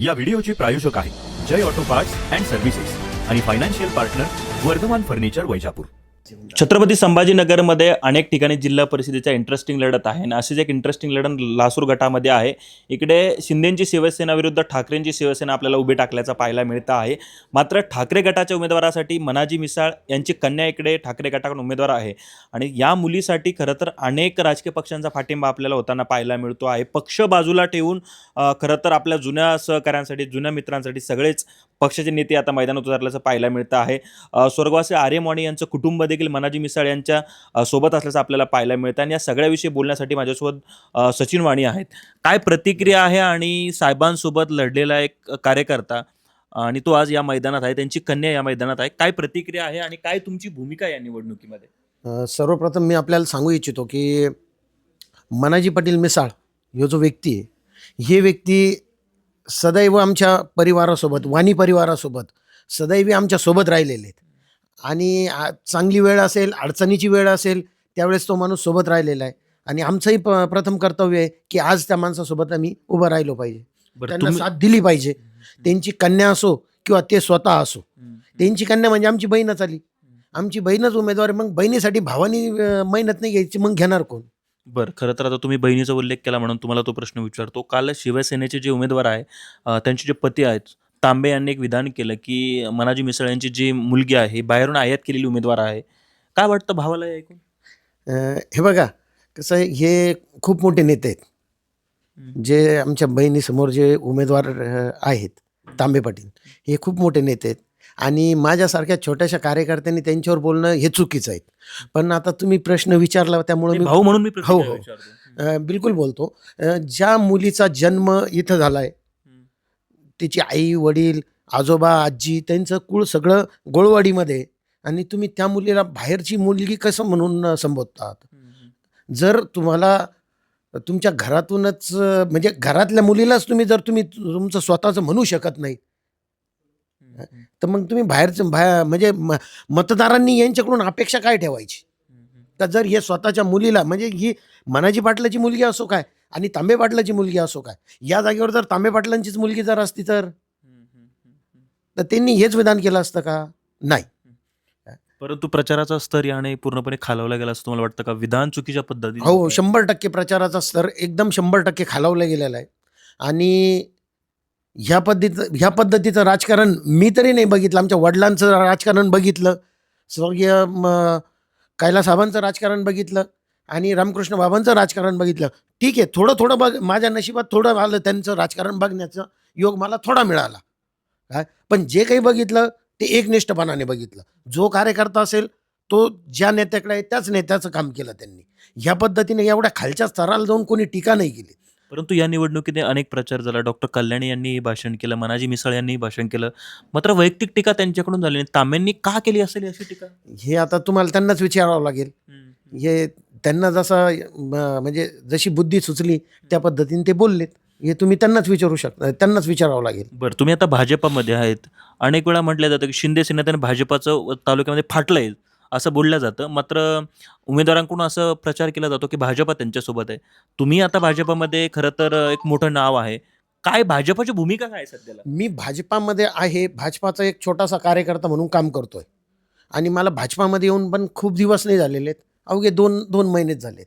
या व्हिडिओचे प्रायोजक आहेत Jai auto parts and services आणि financial partner Vardhaman furniture Vaijapur. Chhatrapati संभाजीनगरमध्ये अनेक ठिकाणी जिल्हा परिषदेचा इंटरेस्टिंग लढत आहे आणि अशीच एक इंटरेस्टिंग लढत लासूर गटामध्ये आहे। इकडे शिंदेंची शिवसेना विरुद्ध ठाकरेंची शिवसेना आपल्याला उभी टाकल्याचं पाहायला मिळतं आहे। मात्र ठाकरे गटाच्या उमेदवारासाठी मनाजी मिसाळ यांची कन्या इकडे ठाकरे गटाकडून उमेदवार आहे आणि या मुलीसाठी खरं तर अनेक राजकीय पक्षांचा पाठिंबा आपल्याला होताना पाहायला मिळतो आहे। पक्ष बाजूला ठेवून खरं तर आपल्या जुन्या सहकाऱ्यांसाठी जुन्या मित्रांसाठी सगळेच पक्षाचे नेते आता मैदानात उतरल्याचं पाहायला मिळतं आहे। स्वर्गवासी आर्यमॉणी यांचं कुटुंब देखील मनाजी मिसाळ यांच्या सोबत असल्याचं आपल्याला पाहायला मिळतं आणि या सगळ्याविषयी बोलण्यासाठी माझ्यासोबत सचिन वाणी आहेत। काय प्रतिक्रिया आहे आणि साहेबांसोबत लढलेला एक कार्यकर्ता आणि तो आज या मैदानात आहे, त्यांची कन्या या मैदानात आहे, काय प्रतिक्रिया आहे आणि काय तुमची भूमिका या निवडणुकीमध्ये? सर्वप्रथम मी आपल्याला सांगू इच्छितो की मनाजी पाटील मिसाळ ह्यो जो व्यक्ती आहे, हे व्यक्ती सदैव आमच्या परिवारासोबत, वाणी परिवारासोबत सदैव आमच्या सोबत राहिलेले आहेत आणि चांगली वेळ असेल, अडचणीची वेळ असेल, त्यावेळेस तो माणूस सोबत राहिलेला आहे आणि आमचंही प्रथम कर्तव्य आहे की आज त्या माणसासोबत आम्ही उभं राहिलो पाहिजे, त्यांना साथ दिली पाहिजे। त्यांची कन्या असो किंवा ते स्वतः असो, त्यांची कन्या म्हणजे आमची बहीणच आली, आमची बहीणच उमेदवार, मग बहिणीसाठी भावानी मेहनत नाही घ्यायची, मग घेणार कोण? बरं, खरं तर आता तुम्ही बहिणीचा उल्लेख केला म्हणून तुम्हाला तो प्रश्न विचारतो। काल शिवसेनेचे जे उमेदवार आहे त्यांचे जे पती आहेत तांबे यांनी एक विधान केलं की मनाजी मिसाळ यांची जी मुलगी आहे ही बाहेरून आयात केलेली उमेदवार आहे। काय वाटतं भावाला हे ऐकून? हे बघा कसं आहे, हे खूप मोठे नेते आहेत जे आमच्या बहिणीसमोर जे उमेदवार आहेत तांबे पाटील, हे खूप मोठे नेते आहेत आणि माझ्यासारख्या छोट्याशा कार्यकर्त्यांनी त्यांच्यावर बोलणं हे चुकीचं आहे। पण आता तुम्ही प्रश्न विचारला त्यामुळे मी भाऊ म्हणून मी हो प्रतिक्रिया हो विचारतो। बिलकुल बोलतो। ज्या मुलीचा जन्म इथं झाला आहे, तिची आई वडील आजोबा आजी त्यांचं कुळ सगळं गोळवाडीमध्ये आहे आणि तुम्ही त्या मुलीला बाहेरची मुलगी कसं म्हणून संबोधतात? जर तुम्हाला तुमच्या घरातूनच म्हणजे घरातल्या मुलीलाच तुम्ही तुमचं स्वतःचं म्हणू शकत नाही, तर मग तुम्ही बाहेर म्हणजे मतदारांनी यांच्याकडून अपेक्षा काय ठेवायची? तर जर हे स्वतःच्या मुलीला म्हणजे ही मनाजी पाटलाची मुलगी असो काय आणि तांबे पाटलाची मुलगी असो काय, या जागेवर जर तांबे पाटलांचीच मुलगी जर असती तर त्यांनी हेच विधान केलं असतं का? नाही। परंतु प्रचाराचा स्तर याने पूर्णपणे खालावला गेला असं तुम्हाला वाटतं का? विधान चुकीच्या पद्धतीने हो, 100% प्रचाराचा स्तर एकदम 100% खालावला गेलेला आहे आणि ह्या पद्धतीचं राजकारण मी तरी नाही बघितलं। आमच्या वडिलांचं राजकारण बघितलं, स्वर्गीय कैलासबाबांचं राजकारण बघितलं आणि रामकृष्ण बाबांचं राजकारण बघितलं। ठीक आहे, थोडं माझ्या नशिबात थोडं आलं, त्यांचं राजकारण बघण्याचा योग मला थोडा मिळाला काय, पण जे काही बघितलं ते एकनिष्ठपणाने बघितलं। जो कार्यकर्ता असेल तो ज्या नेत्याकडे आहे त्याच नेत्याचं काम केलं त्यांनी। ह्या पद्धतीने एवढ्या खालच्या स्तराला जाऊन कोणी टीका नाही केली। परंतु या निवडणुकीने अनेक प्रचार झाला। डॉक्टर कल्याणी यांनी भाषण केलं, मनाजी मिसाळ यांनी भाषण केलं, मात्र वैयक्तिक टीका त्यांच्याकडून झाली नाही। तांब्यांनी का केली असेल अशी टीका? हे आता तुम्हाला त्यांनाच विचारावं लागेल। हे त्यांना म्हणजे जशी बुद्धी सुचली त्या पद्धतीने ते बोललेत, हे तुम्ही त्यांनाच विचारू शकता, त्यांनाच विचारावं लागेल। बरं, तुम्ही आता भाजपामध्ये आहेत, अनेक वेळा म्हटलं जातं की शिंदे सेनेत भाजपाचं तालुक्यामध्ये फाटलंय असं बोललं जातं, मात्र उमेदवारांकडून असं प्रचार केला जातो की भाजपा त्यांच्यासोबत आहे। तुम्ही आता भाजपामध्ये खरं तर एक मोठं नाव आहे, काय भाजपाची भूमिका काय आहे सध्याला? मी भाजपामध्ये आहे, भाजपाचा एक छोटासा कार्यकर्ता म्हणून काम करतोय आणि मला भाजपामध्ये येऊन पण खूप दिवस नाही झालेले आहेत, अवघे 2 महिनेच झालेत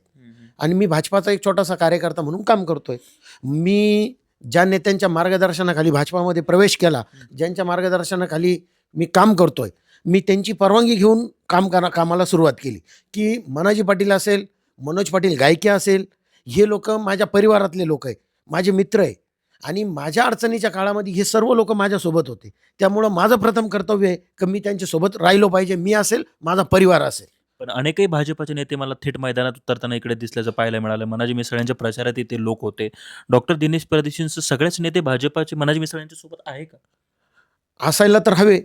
आणि मी भाजपाचा एक छोटासा कार्यकर्ता म्हणून काम करतोय। मी ज्या नेत्यांच्या मार्गदर्शनाखाली भाजपामध्ये प्रवेश केला, ज्यांच्या मार्गदर्शनाखाली मी काम करतोय, मी त्यांची परवानगी घेऊन कामाला सुरुवात केली की मनाजी पाटील असेल, मनोज पाटील गायके असेल, हे लोक माझ्या परिवारातले लोक आहे, माझे मित्र आहे आणि माझ्या अडचणीच्या काळामध्ये हे सर्व लोक माझ्यासोबत होते। त्यामुळं माझं प्रथम कर्तव्य आहे की मी त्यांच्यासोबत राहिलो पाहिजे, मी असेल, माझा परिवार असेल। पण अनेकही भाजपाचे नेते मला थेट मैदानात उतरताना इकडे दिसल्याचं पाहायला मिळालं। मनाजी मिसाळ यांच्या प्रचारात इथे लोक होते, डॉक्टर दिनेश परदेशींसह सगळेच नेते भाजपाचे मनाजी मिसाळ यांच्या सोबत आहे का? असायला तर हवे,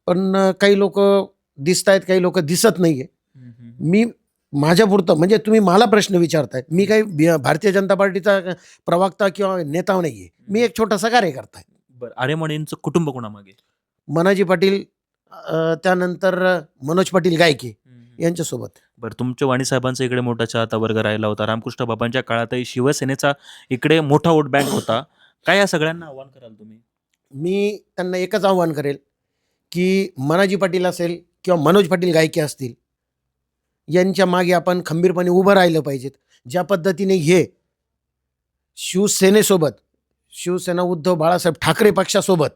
पण काही लोक दिसत आहेत, काही लोक दिसत नाहीये। मी माझ्यापुरतं म्हणजे तुम्ही मला प्रश्न विचारताय, मी काही भारतीय जनता पार्टीचा प्रवक्ता किंवा नेता नाहीये, मी एक छोटासा कार्यकर्ता आहे। बरं, आर्यमॉणींचं कुटुंब कोणामागे? मनाजी पाटील, त्यानंतर मनोज पाटील गायके यांच्यासोबत। बरं, तुमच्या वाणी साहेबांचा इकडे मोठा चाहता वर्ग राहिला होता। रामकृष्ण बाबांच्या काळातही शिवसेनेचा इकडे मोठा वोट बँक होता। काय या सगळ्यांना आव्हान कराल तुम्ही? मी त्यांना एकच आव्हान करेल की मनाजी पाटील असेल किंवा मनोज पाटील गायके असतील, यांच्या मागे आपण खंबीरपणे उभं राहिलं पाहिजेत. ज्या पद्धतीने हे शिवसेना उद्धव बाळासाहेब ठाकरे पक्षासोबत,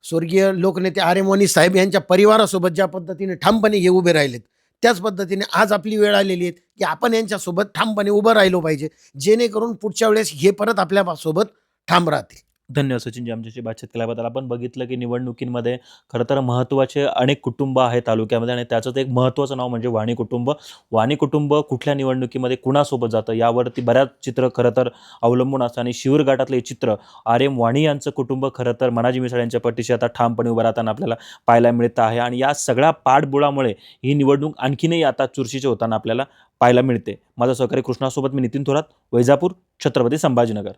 स्वर्गीय लोकनेते आर.एम. वाणी साहेब यांच्या परिवारासोबत ज्या पद्धतीने ठामपणे हे उभे राहिलेत, त्याच पद्धतीने आज आपली वेळ आलेली आहे की आपण यांच्यासोबत ठामपणे उभं राहिलो पाहिजे, जेणेकरून पुढच्या वेळेस हे परत आपल्यासोबत ठाम राहतील. धन्यवाद सचिनजी आमच्याशी बातचीत केल्याबद्दल. आपण बघितलं की निवडणुकींमध्ये खरं तर महत्त्वाचे अनेक कुटुंब आहेत तालुक्यामध्ये आणि त्याचंच एक महत्त्वाचं नाव म्हणजे वाणी कुटुंब. वाणी कुटुंब कुठल्या निवडणुकीमध्ये कुणासोबत जातं यावरती बऱ्याच चित्र खरं तर अवलंबून असतं आणि शिवर घाटातलं हे चित्र आर.एम. वाणी यांचं कुटुंब खरं तर मनाजी मिसाळ यांच्या पाठीशी आता ठामपणे उभं राहताना आपल्याला पाहायला मिळतं आहे आणि या सगळ्या पाठबळामुळे ही निवडणूक आणखीनही आता चुरशीची होताना आपल्याला पाहायला मिळते. माझा सहकारी कृष्णासोबत मी नितीन थोरात, वैजापूर, छत्रपती संभाजीनगर.